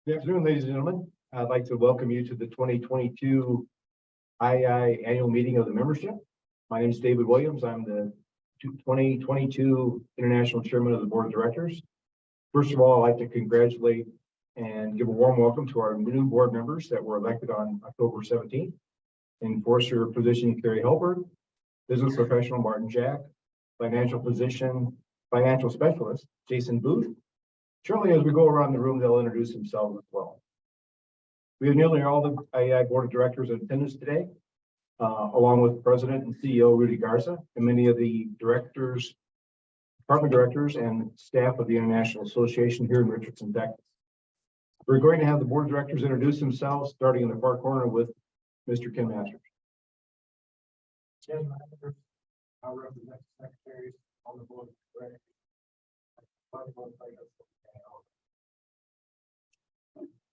Good afternoon, ladies and gentlemen. I'd like to welcome you to the 2022 IAEI annual meeting of the membership. My name is David Williams. I'm the 2022 International Chairman of the Board of Directors. First of all, I'd like to congratulate and give a warm welcome to our new board members that were elected on October 17th. Enforcer position, Carrie Helberg, business professional, Martin Jack, financial specialist, Jason Booth. Surely, as we go around the room, they'll introduce themselves as well. We have nearly all the IAEI Board of Directors in attendance today, along with President and CEO Rudy Garza, and many of the directors, department directors, and staff of the International Association here in Richardson, Texas. We're going to have the Board of Directors introduce themselves, starting in the far corner with Mr. Ken Masters. Ken Masters, I represent secretaries on the Board of Directors.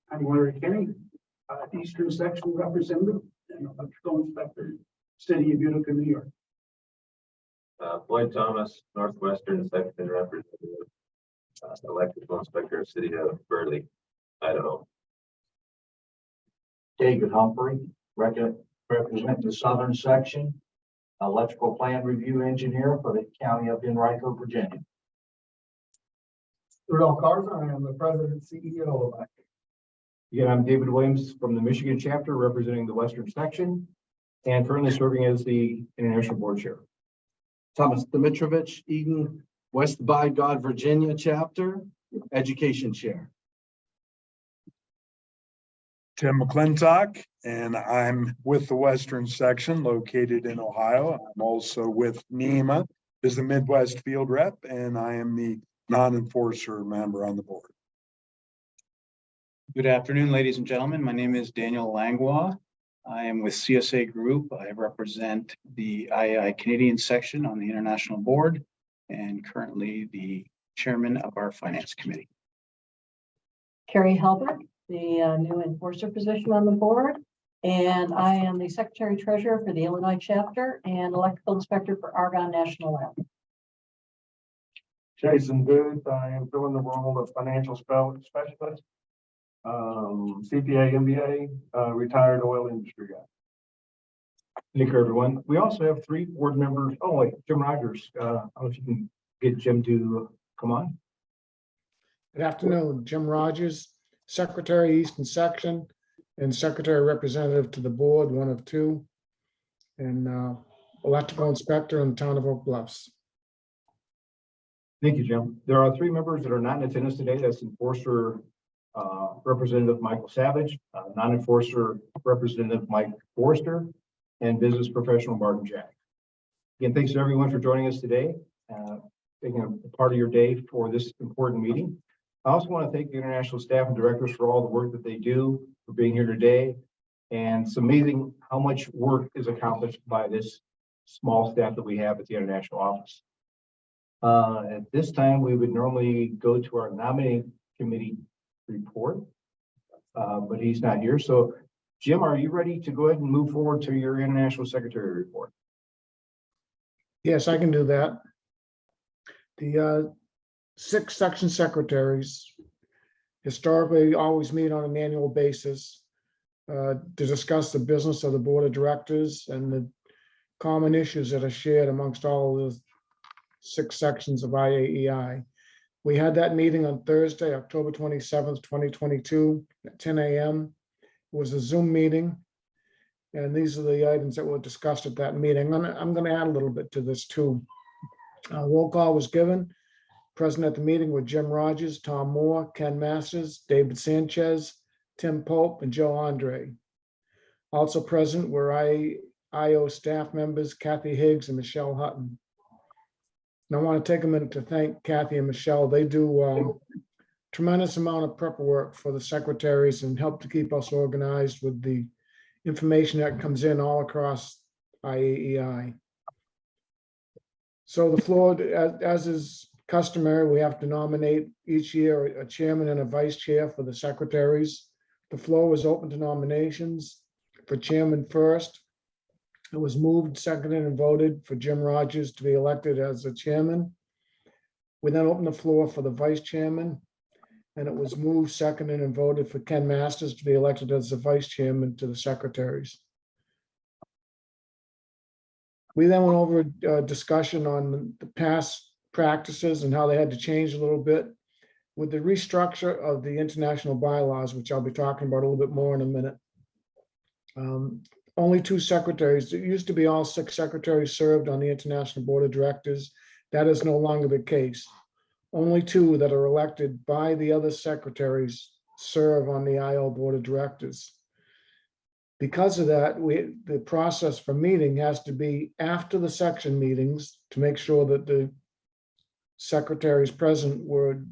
I'm Larry Kenny, Eastern Section Representative and Electrical Inspector, City of Utica, New York. Floyd Thomas, Northwestern Section Representative, Electrical Inspector, City of Burley, Idaho. David Humphrey, representing the Southern Section, Electrical Plan Review Engineer for the County of Henrico, Virginia. Rudolph Garza, I am the President and CEO of IAEI. Again, I'm David Williams from the Michigan chapter, representing the Western Section, and currently serving as the International Board Chair. Thomas Dimitrovich, Eden, West by God, Virginia chapter, Education Chair. Tim McClintock, and I'm with the Western Section located in Ohio. I'm also with NEMA as the Midwest Field Rep, and I am the non-enforcer member on the board. Good afternoon, ladies and gentlemen. My name is Daniel Langlois. I am with CSA Group. I represent the IAEI Canadian section on the International Board and currently the chairman of our Finance Committee. Carrie Helberg, the new enforcer position on the board, and I am the Secretary Treasurer for the Illinois chapter and Electrical Inspector for Argonne National Lab. Jason Booth, I am filling the role of financial specialist, CPA, MBA, retired oil industry guy. Thank you, everyone. We also have three board members. Oh, wait, Jim Rogers. I don't know if you can get Jim to come on. Good afternoon, Jim Rogers, Secretary, Eastern Section, and Secretary Representative to the board, one of two, and Electrical Inspector in the town of Oak Bluffs. Thank you, Jim. There are three members that are not in attendance today. That's Enforcer Representative Michael Savage, non-enforcer Representative Mike Forrester, and business professional Martin Jack. Again, thanks to everyone for joining us today, taking a part of your day for this important meeting. I also want to thank the international staff and directors for all the work that they do, for being here today. And it's amazing how much work is accomplished by this small staff that we have at the international office. At this time, we would normally go to our nominating committee report, but he's not here. So, Jim, are you ready to go ahead and move forward to your international secretary report? Yes, I can do that. The 6 section secretaries historically always meet on an annual basis to discuss the business of the board of directors and the common issues that are shared amongst all of the 6 sections of IAEI. We had that meeting on Thursday, October 27th, 2022 at 10 a.m. It was a Zoom meeting. And these are the items that were discussed at that meeting. I'm going to add a little bit to this too. Roll call was given. Present at the meeting were Jim Rogers, Tom Moore, Ken Masters, David Sanchez, Tim Pope, and Joe Andre. Also present were IO staff members, Kathy Higgs and Michelle Hutton. And I want to take a minute to thank Kathy and Michelle. They do tremendous amount of prep work for the secretaries and help to keep us organized with the information that comes in all across IAEI. So the floor, as is customary, we have to nominate each year a chairman and a vice chair for the secretaries. The floor was open to nominations. For chairman first, it was moved, seconded, and voted for Jim Rogers to be elected as the chairman. We then opened the floor for the vice chairman. And it was moved, seconded, and voted for Ken Masters to be elected as the vice chairman to the secretaries. We then went over a discussion on the past practices and how they had to change a little bit with the restructure of the international bylaws, which I'll be talking about a little bit more in a minute. Only 2 secretaries. It used to be all 6 secretaries served on the International Board of Directors. That is no longer the case. Only 2 that are elected by the other secretaries serve on the IO Board of Directors. Because of that, the process for meeting has to be after the section meetings to make sure that the secretaries present were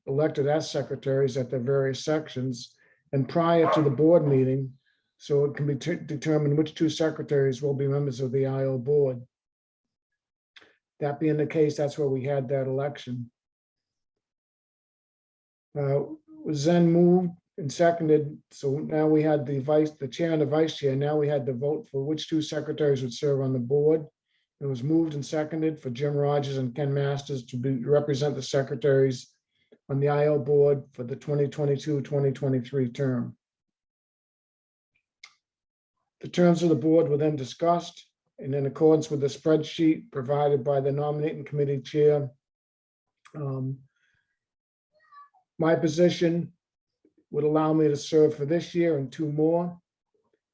elected as secretaries at their various sections, and prior to the board meeting, so it can be determined which 2 secretaries will be members of the IO board. That being the case, that's where we had that election. Was then moved and seconded, so now we had the chair and the vice chair. Now we had to vote for which 2 secretaries would serve on the board. It was moved and seconded for Jim Rogers and Ken Masters to represent the secretaries on the IO board for the 2022-2023 term. The terms of the board were then discussed, and in accordance with the spreadsheet provided by the nominating committee chair, my position would allow me to serve for this year and 2 more,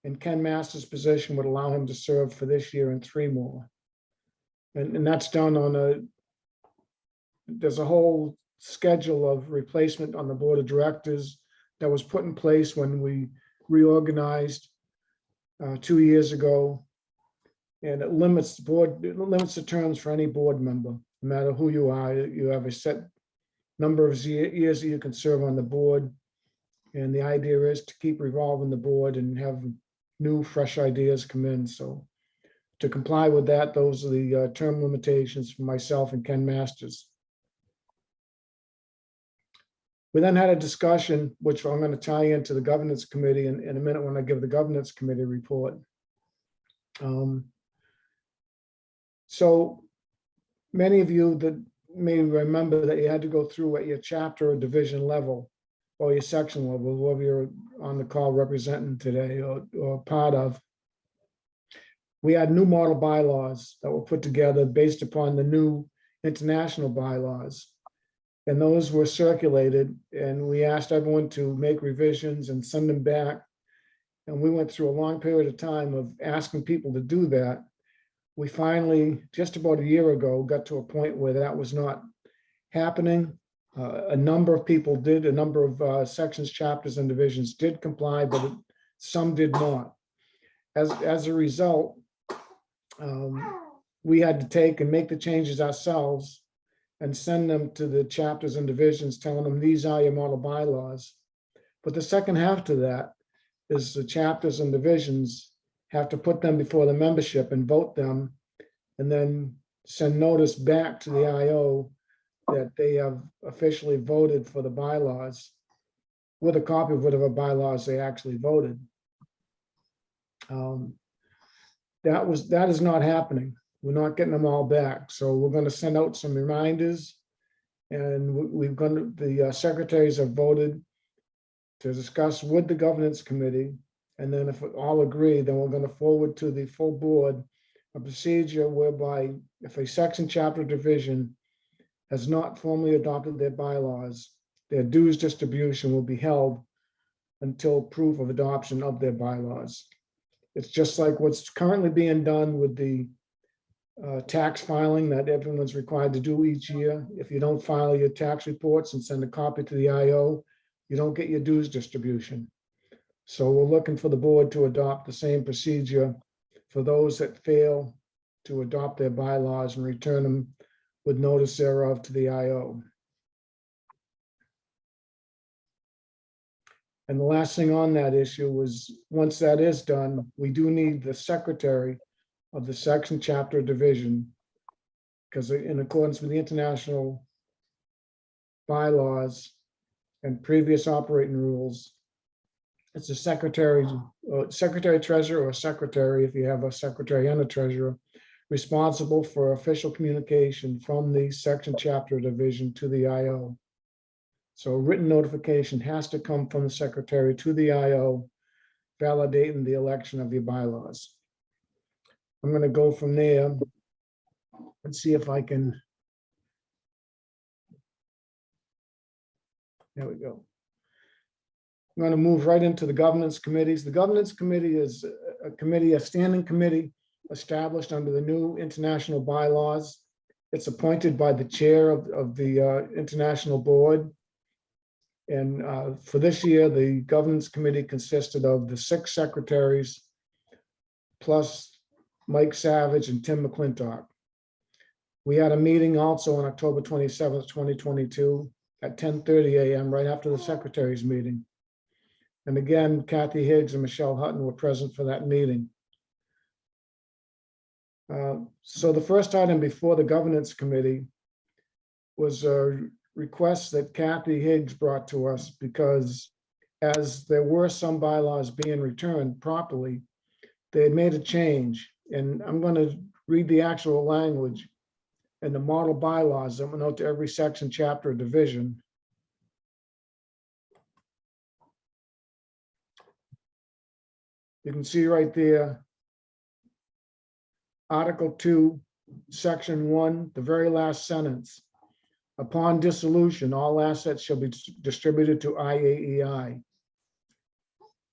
and Ken Masters' position would allow him to serve for this year and 3 more. And that's done on there's a whole schedule of replacement on the board of directors that was put in place when we reorganized 2 years ago. And it limits the terms for any board member, no matter who you are. You have a set number of years that you can serve on the board. And the idea is to keep revolving the board and have new, fresh ideas come in. So to comply with that, those are the term limitations for myself and Ken Masters. We then had a discussion, which I'm going to tie into the governance committee in a minute when I give the governance committee report. So many of you that may remember that you had to go through at your chapter or division level or your section level, whoever you're on the call representing today or part of. We had new model bylaws that were put together based upon the new international bylaws. And those were circulated, and we asked everyone to make revisions and send them back. And we went through a long period of time of asking people to do that. We finally, just about a year ago, got to a point where that was not happening. A number of people did, a number of sections, chapters, and divisions did comply, but some did not. As a result, we had to take and make the changes ourselves and send them to the chapters and divisions, telling them these are your model bylaws. But the second half to that is the chapters and divisions have to put them before the membership and vote them, and then send notice back to the IO that they have officially voted for the bylaws with a copy of whatever bylaws they actually voted. That is not happening. We're not getting them all back. So we're going to send out some reminders, and the secretaries have voted to discuss with the governance committee. And then if we all agree, then we're going to forward to the full board a procedure whereby if a section, chapter, division has not formally adopted their bylaws, their dues distribution will be held until proof of adoption of their bylaws. It's just like what's currently being done with the tax filing that everyone's required to do each year. If you don't file your tax reports and send a copy to the IO, you don't get your dues distribution. So we're looking for the board to adopt the same procedure for those that fail to adopt their bylaws and return them with notice thereof to the IO. And the last thing on that issue was, once that is done, we do need the secretary of the section, chapter, division, because in accordance with the international bylaws and previous operating rules, it's a secretary treasurer or secretary, if you have a secretary and a treasurer, responsible for official communication from the section, chapter, division to the IO. So a written notification has to come from the secretary to the IO validating the election of your bylaws. I'm going to go from there and see if I can. There we go. I'm going to move right into the governance committees. The governance committee is a standing committee established under the new international bylaws. It's appointed by the chair of the international board. And for this year, the governance committee consisted of the 6 secretaries, plus Mike Savage and Tim McClintock. We had a meeting also on October 27th, 2022 at 10:30 a.m. right after the secretaries meeting. And again, Kathy Higgs and Michelle Hutton were present for that meeting. So the first item before the governance committee was a request that Kathy Higgs brought to us, because as there were some bylaws being returned properly, they had made a change. And I'm going to read the actual language and the model bylaws. I'm going to note to every section, chapter, or division. You can see right there, Article 2, Section 1, the very last sentence. Upon dissolution, all assets shall be distributed to IAEI.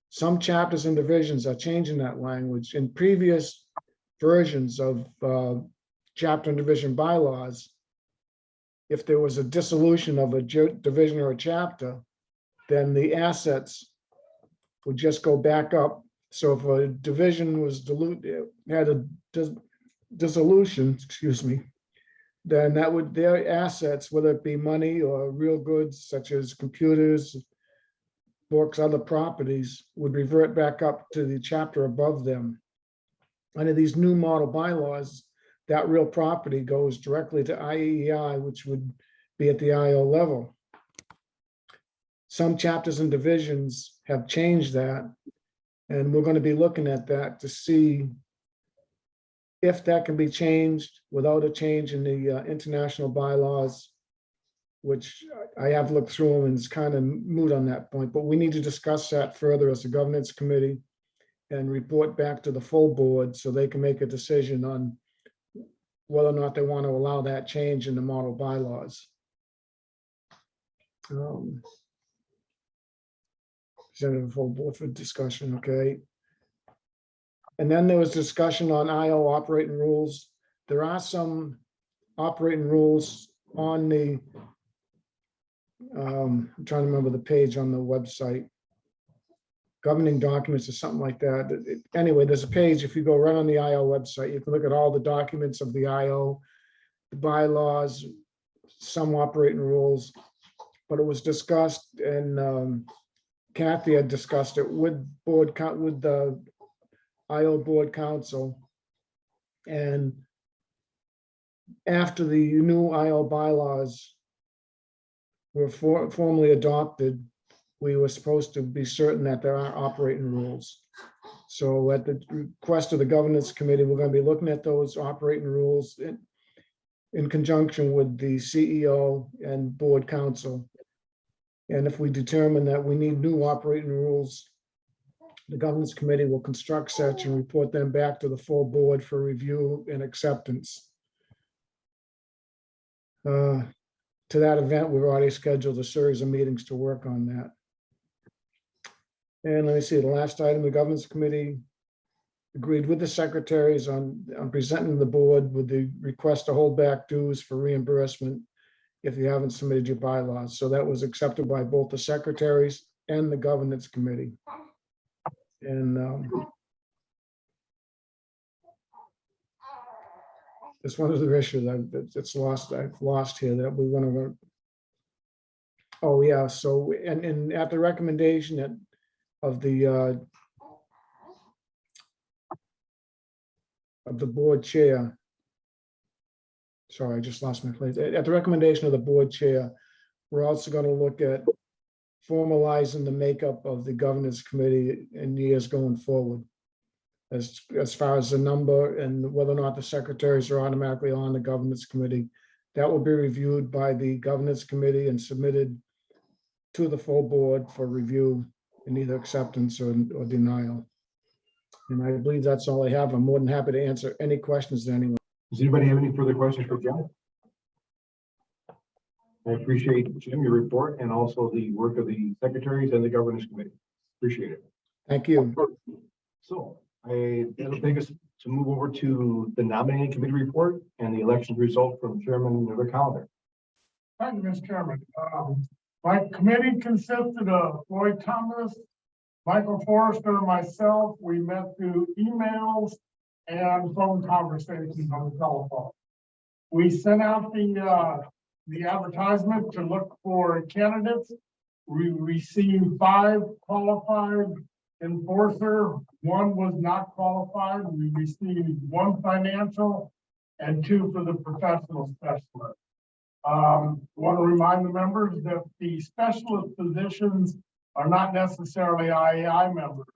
Some chapters and divisions are changing that language. In previous versions of chapter and division bylaws, if there was a dissolution of a division or a chapter, then the assets would just go back up. So if a division was diluted, had a dissolution, excuse me, then that would, their assets, whether it be money or real goods such as computers, books, other properties, would revert back up to the chapter above them. Under these new model bylaws, that real property goes directly to IAEI, which would be at the IO level. Some chapters and divisions have changed that, and we're going to be looking at that to see if that can be changed without a change in the international bylaws, which I have looked through them and it's kind of moot on that point, but we need to discuss that further as a governance committee and report back to the full board so they can make a decision on whether or not they want to allow that change in the model bylaws. Presented to the full board for discussion, okay. And then there was discussion on IO operating rules. There are some operating rules on the, I'm trying to remember the page on the website, governing documents or something like that. Anyway, there's a page, if you go right on the IO website, you can look at all the documents of the IO, the bylaws, some operating rules, but it was discussed, and Kathy had discussed it with the IO board council. And after the new IO bylaws were formally adopted, we were supposed to be certain that there are operating rules. So at the request of the governance committee, we're going to be looking at those operating rules in conjunction with the CEO and board council. And if we determine that we need new operating rules, the governance committee will construct such and report them back to the full board for review and acceptance. To that event, we've already scheduled a series of meetings to work on that. And let me see, the last item, the governance committee agreed with the secretaries on presenting the board with the request to hold back dues for reimbursement if you haven't submitted your bylaws. So that was accepted by both the secretaries and the governance committee. And it's one of the issues I've lost here that we want to. Oh yeah, so and at the recommendation of the board chair. Sorry, I just lost my place. At the recommendation of the board chair, we're also going to look at formalizing the makeup of the governance committee in years going forward. As far as the number and whether or not the secretaries are automatically on the governance committee, that will be reviewed by the governance committee and submitted to the full board for review and either acceptance or denial. And I believe that's all I have. I'm more than happy to answer any questions that anyone. Does anybody have any further questions for Jim? I appreciate, Jim, your report and also the work of the secretaries and the governance committee. Appreciate it. Thank you. So that'll take us to move over to the nominating committee report and the election result from Chairman Miller Calendar. Thank you, Mr. Chairman. My committee consisted of Floyd Thomas, Michael Forrester, and myself. We met through emails and phone conversations on the telephone. We sent out the advertisement to look for candidates. We received 5 qualified enforcer. 1 was not qualified. We received 1 financial and 2 for the professional specialist. Want to remind the members that the specialist positions are not necessarily IAEI members.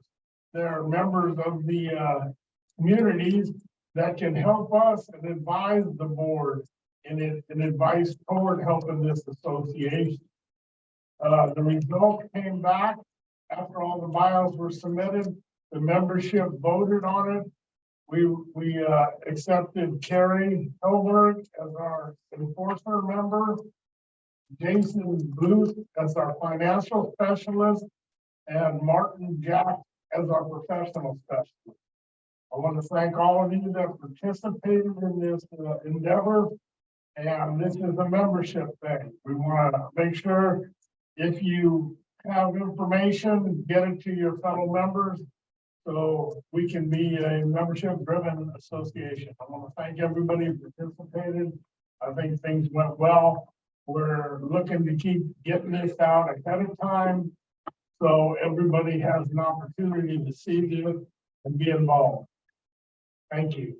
They're members of the communities that can help us and advise the board and advice toward helping this association. The result came back after all the bios were submitted. The membership voted on it. We accepted Carrie Hilbert as our enforcer member, Jason Booth as our financial specialist, and Martin Jack as our professional specialist. I want to thank all of you that participated in this endeavor. And this is a membership thing. We want to make sure if you have information, get it to your fellow members so we can be a membership-driven association. I want to thank everybody who participated. I think things went well. We're looking to keep getting this out ahead of time so everybody has an opportunity to see this and be involved. Thank you.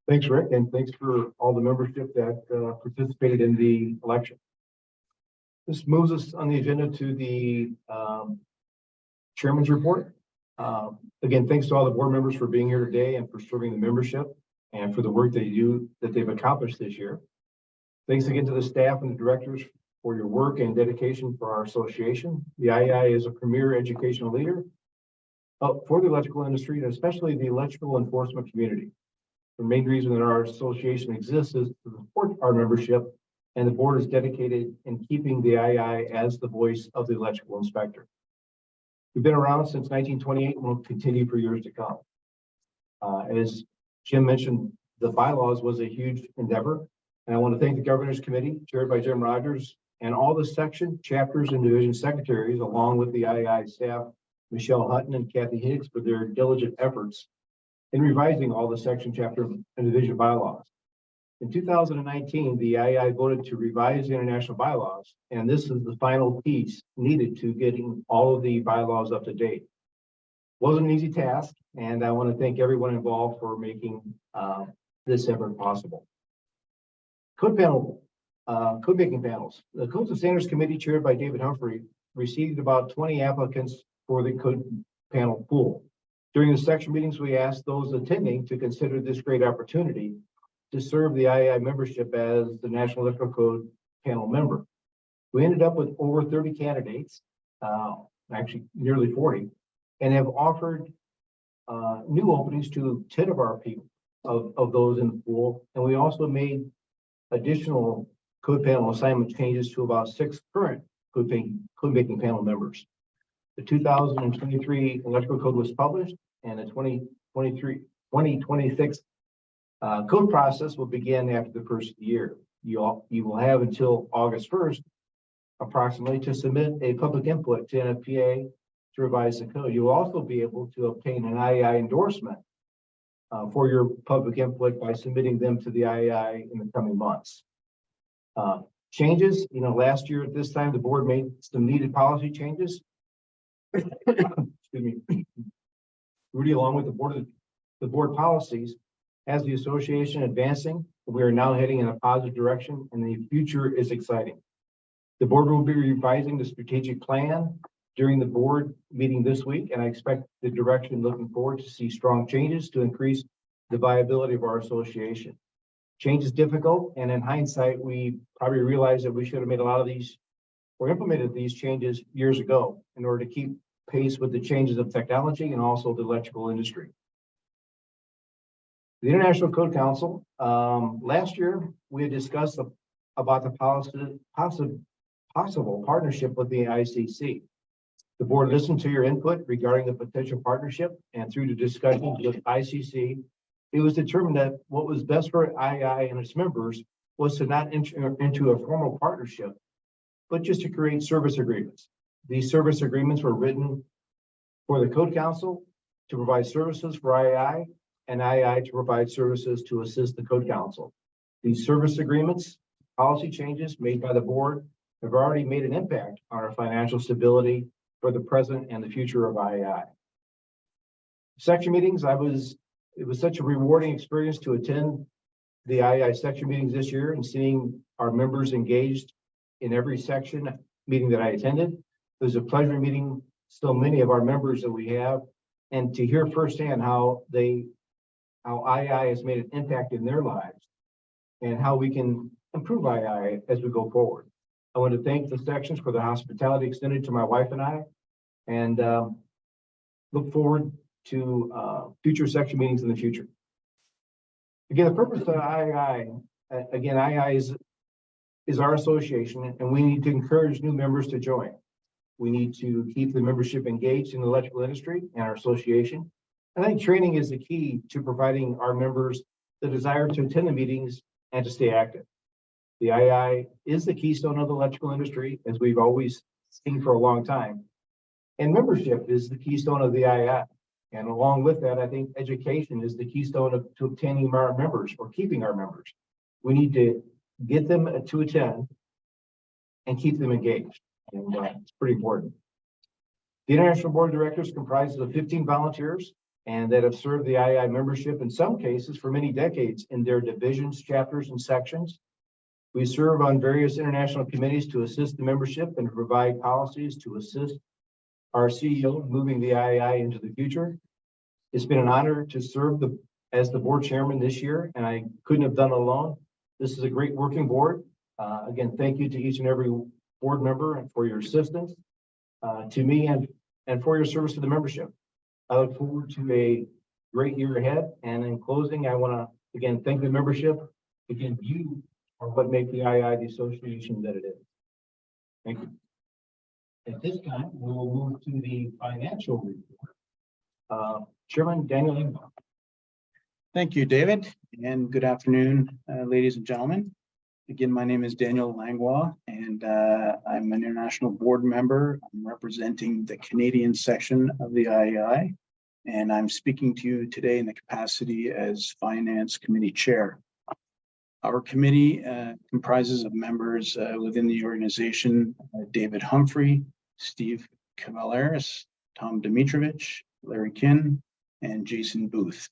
Thanks, Rick, and thanks for all the membership that participated in the election. This moves us on the agenda to the chairman's report. Again, thanks to all the board members for being here today and for serving the membership and for the work that they've accomplished this year. Thanks again to the staff and the directors for your work and dedication for our association. The IAEI is a premier educational leader for the electrical industry and especially the electrical enforcement community. The main reason that our association exists is to support our membership, and the board is dedicated in keeping the IAEI as the voice of the electrical inspector. We've been around since 1928 and will continue for years to come. As Jim mentioned, the bylaws was a huge endeavor, and I want to thank the governors committee chaired by Jim Rogers and all the section, chapters, and division secretaries, along with the IAEI staff, Michelle Hutton and Kathy Higgs, for their diligent efforts in revising all the section, chapter, and division bylaws. In 2019, the IAEI voted to revise the international bylaws, and this is the final piece needed to getting all of the bylaws up to date. Wasn't an easy task, and I want to thank everyone involved for making this effort possible. Code making panels. The Codes and Standards Committee, chaired by David Humphrey, received about 20 applicants for the code panel pool. During the section meetings, we asked those attending to consider this great opportunity to serve the IAEI membership as the National Electrical Code panel member. We ended up with over 30 candidates, actually nearly 40, and have offered new openings to 10 of our people, of those in the pool. And we also made additional code panel assignment changes to about 6 current code making panel members. The 2023 electrical code was published, and the 2026 code process will begin after the first year. You will have until August 1st, approximately, to submit a public input to NFPA to revise the code. You will also be able to obtain an IAEI endorsement for your public input by submitting them to the IAEI in the coming months. Changes, last year at this time, the board made some needed policy changes. Excuse me. Rudy, along with the board policies, has the association advancing. We are now heading in a positive direction, and the future is exciting. The board will be revising the strategic plan during the board meeting this week, and I expect the direction looking forward to see strong changes to increase the viability of our association. Change is difficult, and in hindsight, we probably realized that we should have made a lot of these or implemented these changes years ago in order to keep pace with the changes of technology and also the electrical industry. The International Code Council, last year, we had discussed about the possible partnership with the ICC. The board listened to your input regarding the potential partnership, and through the discussions with ICC, it was determined that what was best for IAEI and its members was to not enter into a formal partnership, but just to create service agreements. These service agreements were written for the Code Council to provide services for IAEI and IAEI to provide services to assist the Code Council. These service agreements, policy changes made by the board have already made an impact on our financial stability for the present and the future of IAEI. Section meetings, it was such a rewarding experience to attend the IAEI section meetings this year and seeing our members engaged in every section meeting that I attended. It was a pleasure meeting so many of our members that we have, and to hear firsthand how IAEI has made an impact in their lives and how we can improve IAEI as we go forward. I want to thank the sections for the hospitality extended to my wife and I, and look forward to future section meetings in the future. Again, the purpose of IAEI, IAEI is our association, and we need to encourage new members to join. We need to keep the membership engaged in the electrical industry and our association. I think training is the key to providing our members the desire to attend the meetings and to stay active. The IAEI is the keystone of the electrical industry, as we've always seen for a long time. And membership is the keystone of the IAEI. And along with that, I think education is the keystone to obtaining our members or keeping our members. We need to get them to attend and keep them engaged. And it's pretty important. The International Board of Directors comprises of 15 volunteers and that have served the IAEI membership in some cases for many decades in their divisions, chapters, and sections. We serve on various international committees to assist the membership and to provide policies to assist our CEO in moving the IAEI into the future. It's been an honor to serve as the board chairman this year, and I couldn't have done it alone. This is a great working board. Again, thank you to each and every board member and for your assistance to me and for your service to the membership. I look forward to a great year ahead. And in closing, I want to again thank the membership. Again, you are what make the IAEI the association that it is. Thank you. At this time, we will move to the financial report. Chairman Daniel Langbaum. Thank you, David, and good afternoon, ladies and gentlemen. Again, my name is Daniel Langlois, and I'm an international board member. I'm representing the Canadian section of the IAEI, and I'm speaking to you today in the capacity as Finance Committee Chair. Our committee comprises of members within the organization, David Humphrey, Steve Cavaleris, Tom Dimitrovich, Larry Kinn, and Jason Booth.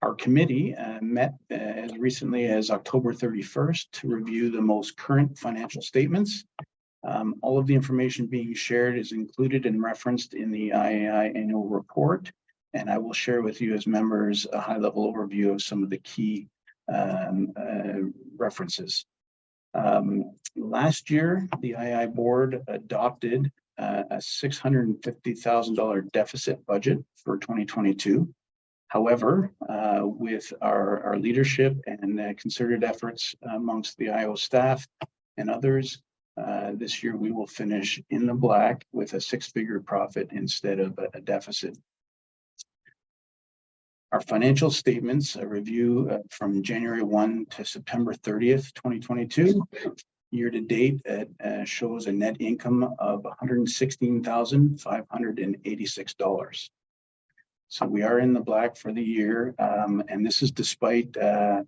Our committee met as recently as October 31st to review the most current financial statements. All of the information being shared is included and referenced in the IAEI annual report, and I will share with you as members a high-level overview of some of the key references. Last year, the IAEI board adopted a $650,000 deficit budget for 2022. However, with our leadership and concerted efforts amongst the IO staff and others, this year we will finish in the black with a six-figure profit instead of a deficit. Our financial statements, a review from January 1 to September 30th, 2022. Year to date, shows a net income of $116,586. So we are in the black for the year, and this is despite an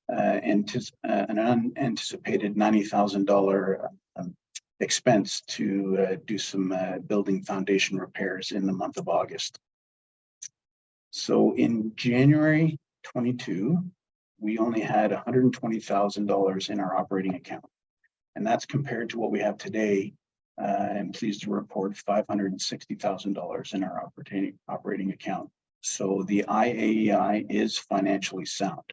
unanticipated $90,000 expense to do some building foundation repairs in the month of August. So in January 22, we only had $120,000 in our operating account. And that's compared to what we have today. I'm pleased to report $560,000 in our operating account. So the IAEI is financially sound.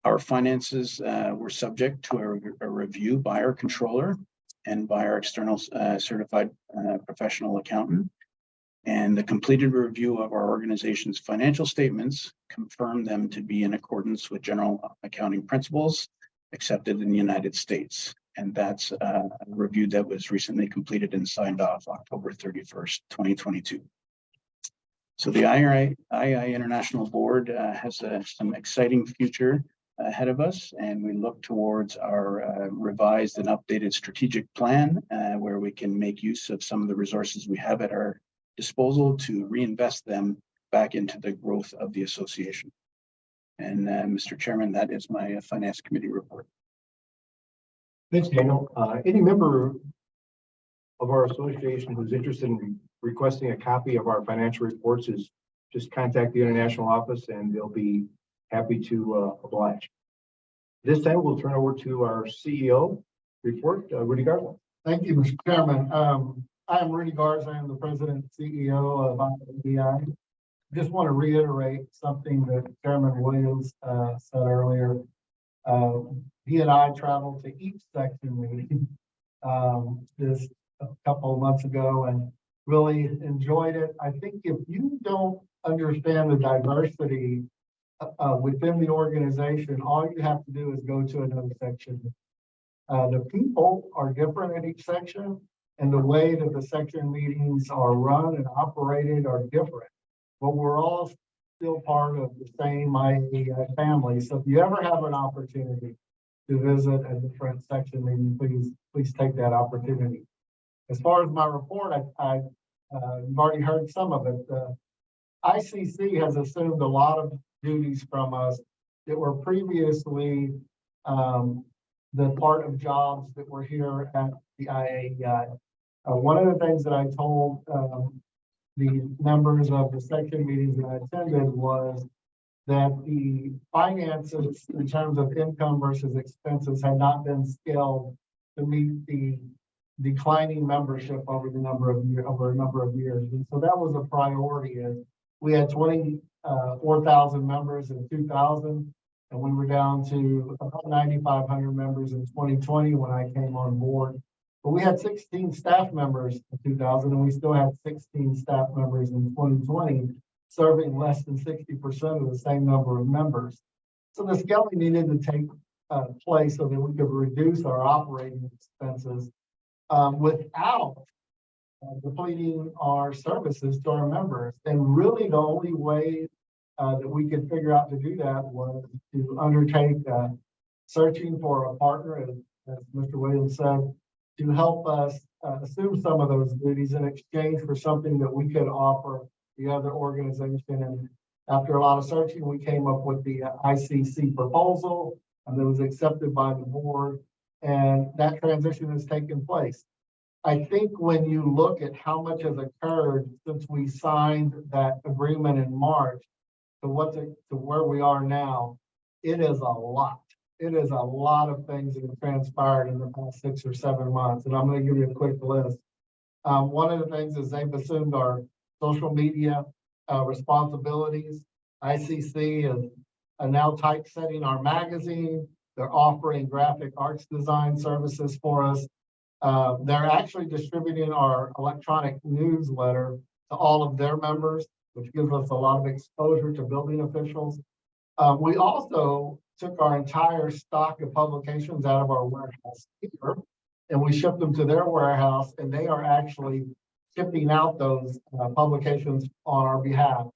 Our finances were subject to a review by our controller and by our external certified professional accountant. And the completed review of our organization's financial statements confirmed them to be in accordance with general accounting principles accepted in the United States. And that's a review that was recently completed and signed off October 31st, 2022. So the IAEI International Board has some exciting future ahead of us, and we look towards our revised and updated strategic plan where we can make use of some of the resources we have at our disposal to reinvest them back into the growth of the association. And Mr. Chairman, that is my Finance Committee report. Thanks, Daniel. Any member of our association who's interested in requesting a copy of our financial reports is just contact the international office and they'll be happy to oblige. This time we'll turn over to our CEO report, Rudy Garland. Thank you, Mr. Chairman. I am Rudy Garza. I am the president and CEO of IAEI. Just want to reiterate something that Chairman Williams said earlier. He and I traveled to each section meeting this a couple of months ago and really enjoyed it. I think if you don't understand the diversity within the organization, all you have to do is go to another section. The people are different at each section, and the way that the section meetings are run and operated are different. But we're all still part of the same IAEI family. So if you ever have an opportunity to visit a different section meeting, please take that opportunity. As far as my report, you've already heard some of it. ICC has assumed a lot of duties from us that were previously the part of jobs that were here at the IAEI. One of the things that I told the members of the section meetings that I attended was that the finances in terms of income versus expenses had not been scaled to meet the declining membership over a number of years. And so that was a priority. And we had 24,000 members in 2000, and we were down to about 9,500 members in 2020 when I came on board. But we had 16 staff members in 2000, and we still had 16 staff members in 2020, serving less than 60% of the same number of members. So the scaling needed to take place so that we could reduce our operating expenses without depleting our services to our members. And really the only way that we could figure out to do that was to undertake searching for a partner, as Mr. Williams said, to help us assume some of those duties in exchange for something that we could offer the other organization. And after a lot of searching, we came up with the ICC proposal, and it was accepted by the board, and that transition has taken place. I think when you look at how much has occurred since we signed that agreement in March to where we are now, it is a lot. It is a lot of things that have transpired in the past 6 or 7 months, and I'm going to give you a quick list. One of the things is they've assumed our social media responsibilities. ICC is now typesetting our magazine. They're offering graphic arts design services for us. They're actually distributing our electronic newsletter to all of their members, which gives us a lot of exposure to building officials. We also took our entire stock of publications out of our warehouse here, and we shipped them to their warehouse, and they are actually shipping out those publications on our behalf.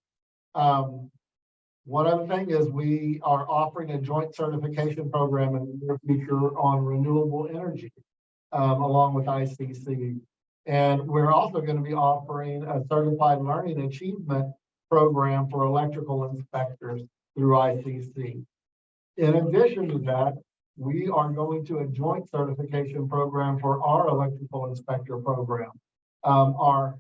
One other thing is we are offering a joint certification program in the near future on renewable energy, along with ICC. And we're also going to be offering a certified learning achievement program for electrical inspectors through ICC. In addition to that, we are going to a joint certification program for our electrical inspector program. Our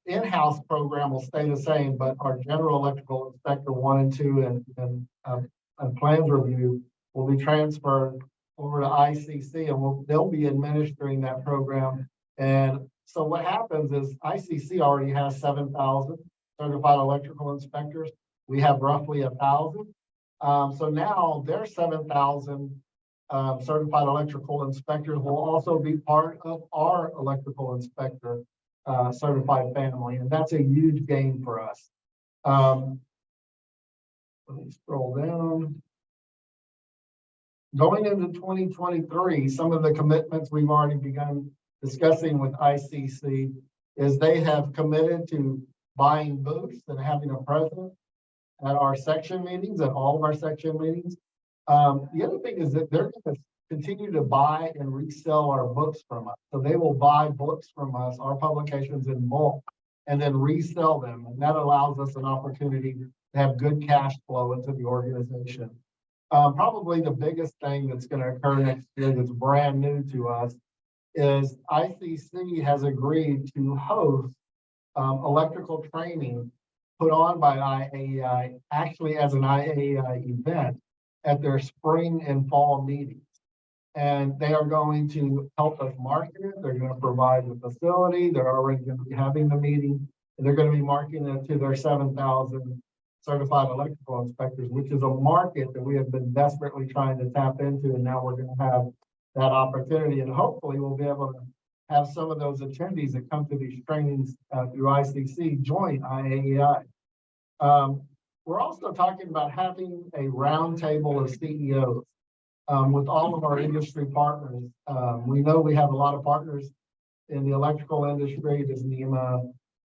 in-house program will stay the same, but our general electrical inspector 1 and 2 and plans review will be transferred over to ICC, and they'll be administering that program. And so what happens is ICC already has 7,000 certified electrical inspectors. We have roughly 1,000. So now their 7,000 certified electrical inspectors will also be part of our electrical inspector certified family, and that's a huge gain for us. Let me scroll down. Going into 2023, some of the commitments we've already begun discussing with ICC is they have committed to buying booths and having a presence at our section meetings, at all of our section meetings. The other thing is that they're going to continue to buy and resell our books from us. So they will buy books from us, our publications in bulk, and then resell them. And that allows us an opportunity to have good cash flow into the organization. Probably the biggest thing that's going to occur next year that's brand new to us is ICC has agreed to host electrical training put on by IAEI, actually as an IAEI event at their spring and fall meetings. And they are going to help us market it. They're going to provide the facility. They're already going to be having the meeting. And they're going to be marketing it to their 7,000 certified electrical inspectors, which is a market that we have been desperately trying to tap into. And now we're going to have that opportunity. And hopefully we'll be able to have some of those attendees that come to these trainings through ICC join IAEI. We're also talking about having a roundtable of CEOs with all of our industry partners. We know we have a lot of partners in the electrical industry, there's NEMA,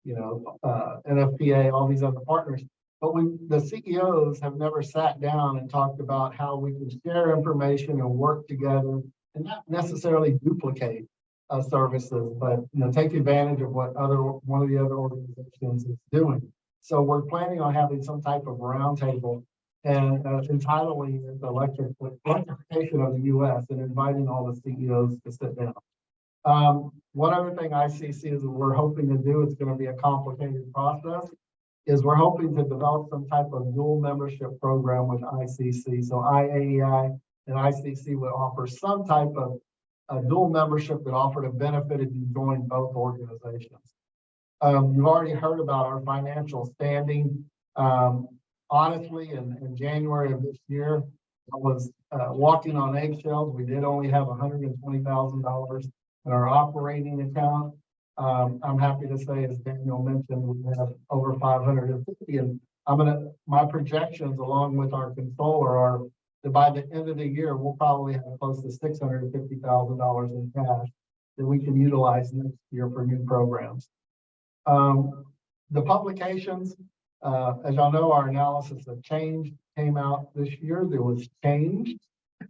NFPA, all these other partners. But the CEOs have never sat down and talked about how we can share information and work together and not necessarily duplicate services, but take advantage of what one of the other organizations is doing. So we're planning on having some type of roundtable and entitling it the electrification of the U.S. and inviting all the CEOs to sit down. One other thing ICC is we're hoping to do, it's going to be a complicated process, is we're hoping to develop some type of dual membership program with ICC. So IAEI and ICC would offer some type of a dual membership that offered a benefit if you join both organizations. You've already heard about our financial standing. Honestly, in January of this year, I was walking on eggshells. We did only have $120,000 in our operating account. I'm happy to say, as Daniel mentioned, we have over 550. And my projections, along with our controller, are that by the end of the year, we'll probably have close to $650,000 in cash that we can utilize next year for new programs. The publications, as y'all know, our analysis of change came out this year. There was change.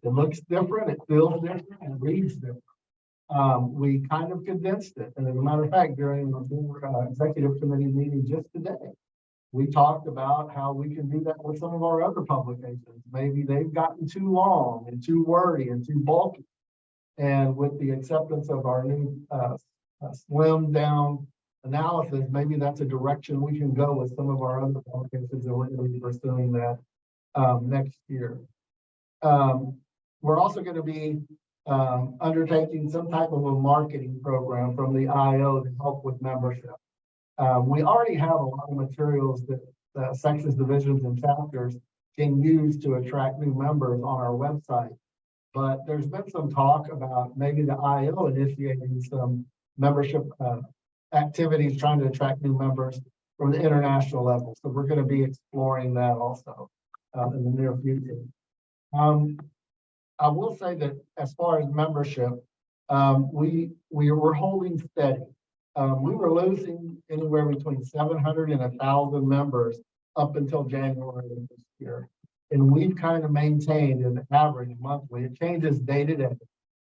It looks different, it feels different, and it reads different. We kind of condensed it. And as a matter of fact, during the executive committee meeting just today, we talked about how we can do that with some of our other publications. Maybe they've gotten too long and too wordy and too bulky. And with the acceptance of our new slimmed down analysis, maybe that's a direction we can go with some of our other publications, and we're going to be pursuing that next year. We're also going to be undertaking some type of a marketing program from the IO to help with membership. We already have a lot of materials that sections, divisions, and chapters can use to attract new members on our website. But there's been some talk about maybe the IO initiating some membership activities trying to attract new members from the international level. So we're going to be exploring that also in the near future. I will say that as far as membership, we were holding steady. We were losing anywhere between 700 and 1,000 members up until January of this year. And we've kind of maintained an average monthly. It changes day to day,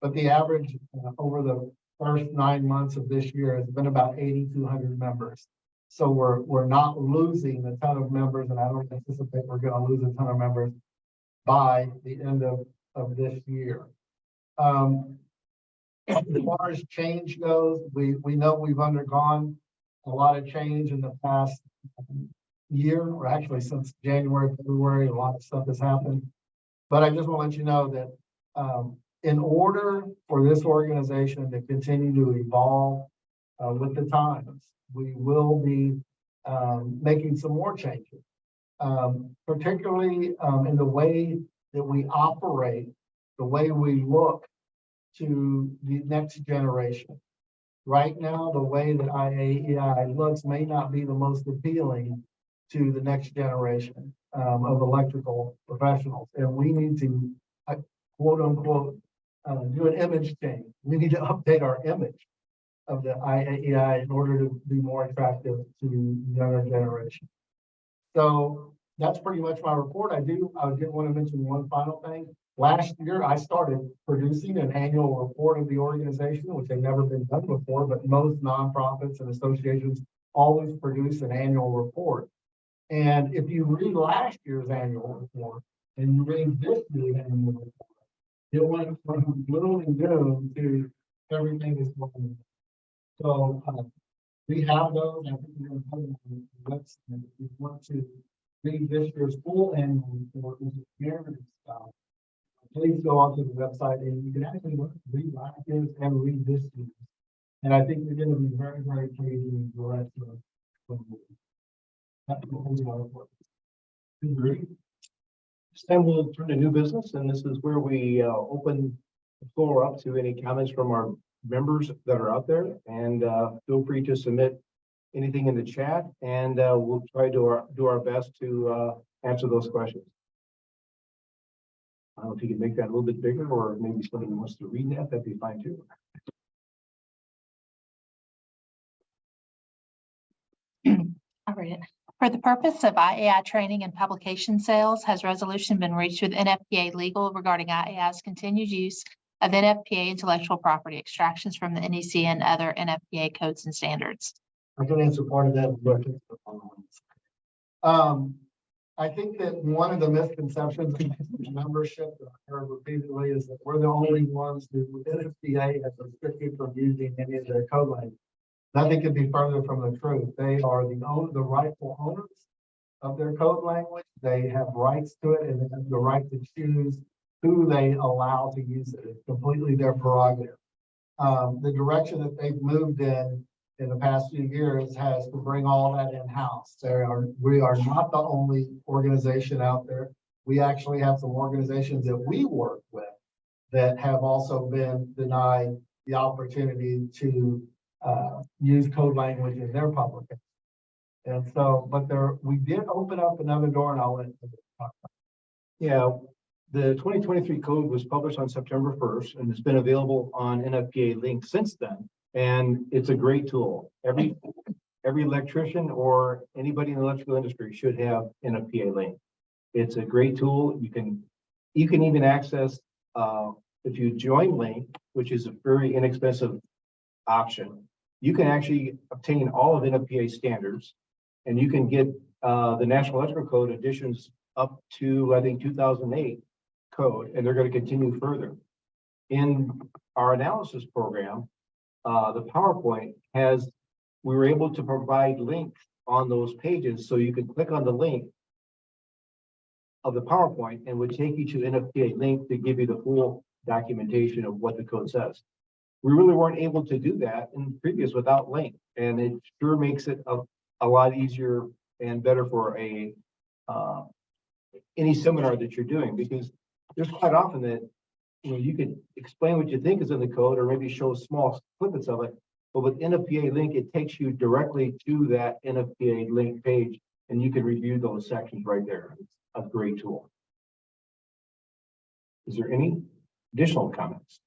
but the average over the first 9 months of this year has been about 8,200 members. So we're not losing a ton of members, and I don't anticipate we're going to lose a ton of members by the end of this year. As far as change goes, we know we've undergone a lot of change in the past year, or actually since January, February, a lot of stuff has happened. But I just want to let you know that in order for this organization to continue to evolve with the times, we will be making some more changes. particularly in the way that we operate, the way we look to the next generation. Right now, the way that IAEI looks may not be the most appealing to the next generation of electrical professionals. And we need to, quote unquote, do an image change. We need to update our image of the IAEI in order to be more attractive to the younger generation. So that's pretty much my report. I did want to mention one final thing. Last year, I started producing an annual report of the organization, which had never been done before, but most nonprofits and associations always produce an annual report. And if you read last year's annual report and you read this year's annual report, it went from little and new to everything is going on. So we have those. I think we're going to put them on the website. If you want to read this year's full annual report, which is narrative style, please go onto the website and you can actually read last year's and read this year's. And I think you're going to be very, very pleased with the rest of the That's the whole report. This time we'll turn to new business, and this is where we open the floor up to any comments from our members that are out there. And feel free to submit anything in the chat, and we'll try to do our best to answer those questions. I don't know if you can make that a little bit bigger, or maybe somebody wants to read that, that'd be fine too. I'll read it. For the purpose of IAEI training and publication sales, has resolution been reached with NFPA legal regarding IAEI's continued use of NFPA intellectual property extractions from the NEC and other NFPA codes and standards? I can answer part of that. I think that one of the misconceptions of membership that I heard repeatedly is that we're the only ones who NFPA has restricted from using any of their code language. Nothing could be further from the truth. They are the rightful owners of their code language. They have rights to it, and they have the right to choose who they allow to use it. It's completely their prerogative. The direction that they've moved in the past few years has to bring all that in-house. We are not the only organization out there. We actually have some organizations that we work with that have also been denied the opportunity to use code language in their publication. And so, but we did open up another door, and I'll let you talk about it. Yeah, the 2023 code was published on September 1st, and it's been available on NFPA Link since then. And it's a great tool. Every electrician or anybody in the electrical industry should have NFPA Link. It's a great tool. You can even access if you join Link, which is a very inexpensive option. You can actually obtain all of NFPA standards, and you can get the National Electrical Code editions up to, I think, 2008 code, and they're going to continue further. In our analysis program, the PowerPoint we were able to provide links on those pages, so you could click on the link of the PowerPoint and would take you to NFPA Link to give you the full documentation of what the code says. We really weren't able to do that in previous without Link, and it sure makes it a lot easier and better for any seminar that you're doing, because there's quite often that you can explain what you think is in the code or maybe show small snippets of it, but with NFPA Link, it takes you directly to that NFPA Link page, and you can review those sections right there. It's a great tool. Is there any additional comments?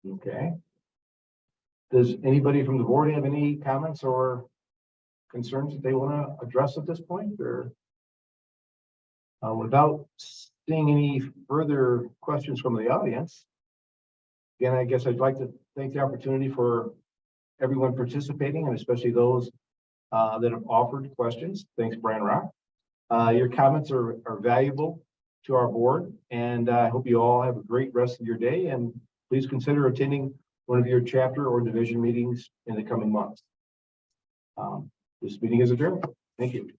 Okay. Does anybody from the board have any comments or concerns that they want to address at this point? Or without seeing any further questions from the audience, again, I guess I'd like to thank the opportunity for everyone participating, and especially those that have offered questions. Thanks, Brian Rock. Your comments are valuable to our board, and I hope you all have a great rest of your day, and please consider attending one of your chapter or division meetings in the coming months. This meeting is adjourned. Thank you.